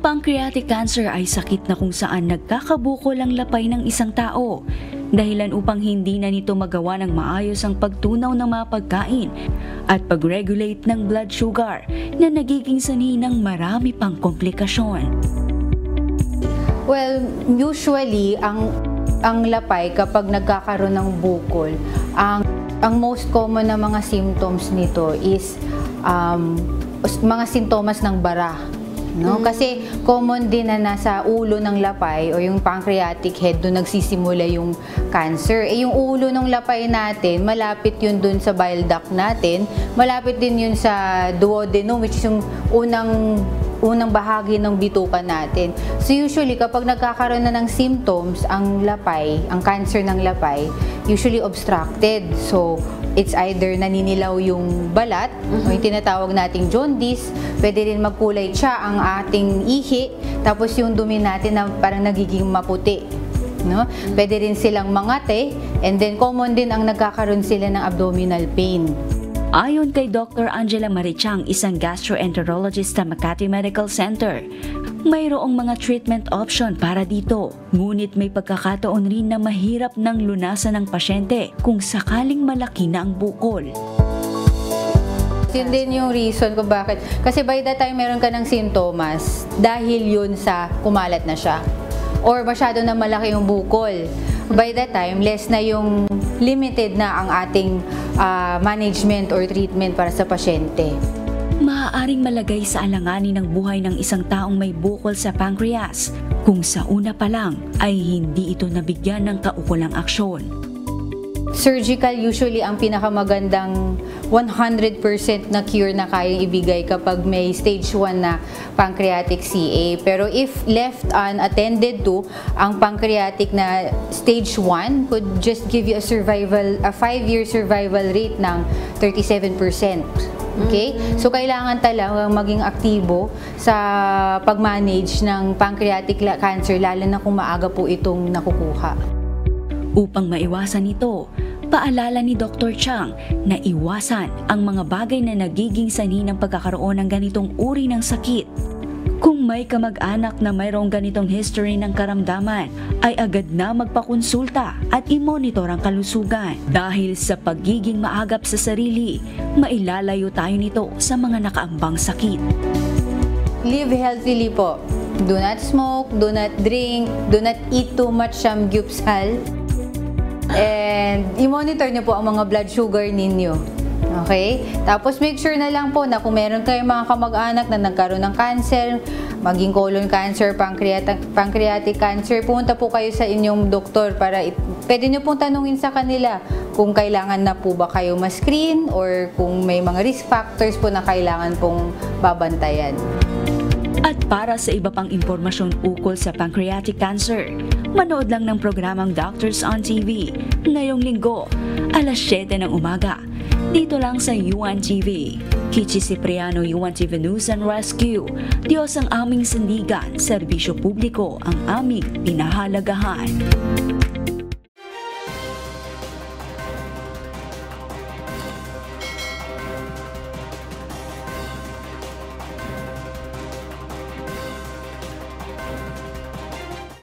pancreatic cancer ay sakit na kung saan nagkakabukol ang lapay ng isang tao, dahilan upang hindi na nito magawa ng maayos ang pagtunaw ng mga pagkain at pag-regulate ng blood sugar na nagiging sanhi ng marami pang komplikasyon. Well, usually, ang lapay kapag nagkakaroon ng bukol, ang most common na mga symptoms nito is mga sintomas ng bara. No? Kasi common din na nasa ulo ng lapay o yung pancreatic head, doon nagsisimula yung cancer. Yung ulo ng lapay natin, malapit yun doon sa bile duct natin, malapit din yun sa duodenum, which is yung unang bahagi ng bituka natin. So usually kapag nagkakaroon na ng symptoms ang lapay, ang cancer ng lapay, usually obstructed. So it's either naninilaw yung balat, o yung tinatawag nating jaundice, pwede rin magkulay siya ang ating ihi, tapos yung dumi natin na parang nagiging maputi. No? Pwede rin silang mangate, and then common din ang nagkakaroon sila ng abdominal pain. Ayon kay Dr. Angela Marichang, isang gastroenterologist sa Makati Medical Center, mayroong mga treatment option para dito. Ngunit may pagkakataon rin na mahirap ng lunasan ng pasyente kung sakaling malaki na ang bukol. Yun din yung reason kung bakit. Kasi by the time meron ka ng sintomas, dahil yun sa kumalat na siya. Or masyado na malaki yung bukol. By the time, less na yung limited na ang ating management or treatment para sa pasyente. Maaaring malagay sa alanganin ng buhay ng isang taong may bukol sa pancreas kung sa una pa lang ay hindi ito nabigyan ng kaukulang aksyon. Surgical usually ang pinakamagandang 100% na cure na kayang ibigay kapag may stage 1 na pancreatic CA. Pero if left unattended to, ang pancreatic na stage 1 could just give you a 5-year survival rate ng 37%. Okay? So kailangan talagang maging aktibo sa pag-manage ng pancreatic cancer, lalo na kung maaga po itong nakukuha. Upang maiwasan ito, paalala ni Dr. Chang na iwasan ang mga bagay na nagiging sanhi ng pagkakaroon ng ganitong uri ng sakit. Kung may kamag-anak na mayroong ganitong history ng karamdaman, ay agad na magpakonsulta at i-monitor ang kalusugan. Dahil sa pagiging maagap sa sarili, mailalayo tayo nito sa mga nakaambang sakit. Live healthily po. Do not smoke, do not drink, do not eat too much samgyupsal. And i-monitor niyo po ang mga blood sugar ninyo. Okay? Tapos make sure na lang po na kung meron kayong mga kamag-anak na nagkaroon ng cancer, maging colon cancer, pancreatic cancer, pumunta po kayo sa inyong doktor para pwede niyo pong tanungin sa kanila kung kailangan na po ba kayo ma-screen or kung may mga risk factors po na kailangan pong babantayan. At para sa iba pang impormasyon ukol sa pancreatic cancer, manood lang ng programang Doctors on TV ngayong linggo, alas 7 ng umaga, dito lang sa UNTV. Kichi Cipriano, UNTV News and Rescue. Diyos ang aming sandigan, serbisyo publiko ang aming pinahalagahan.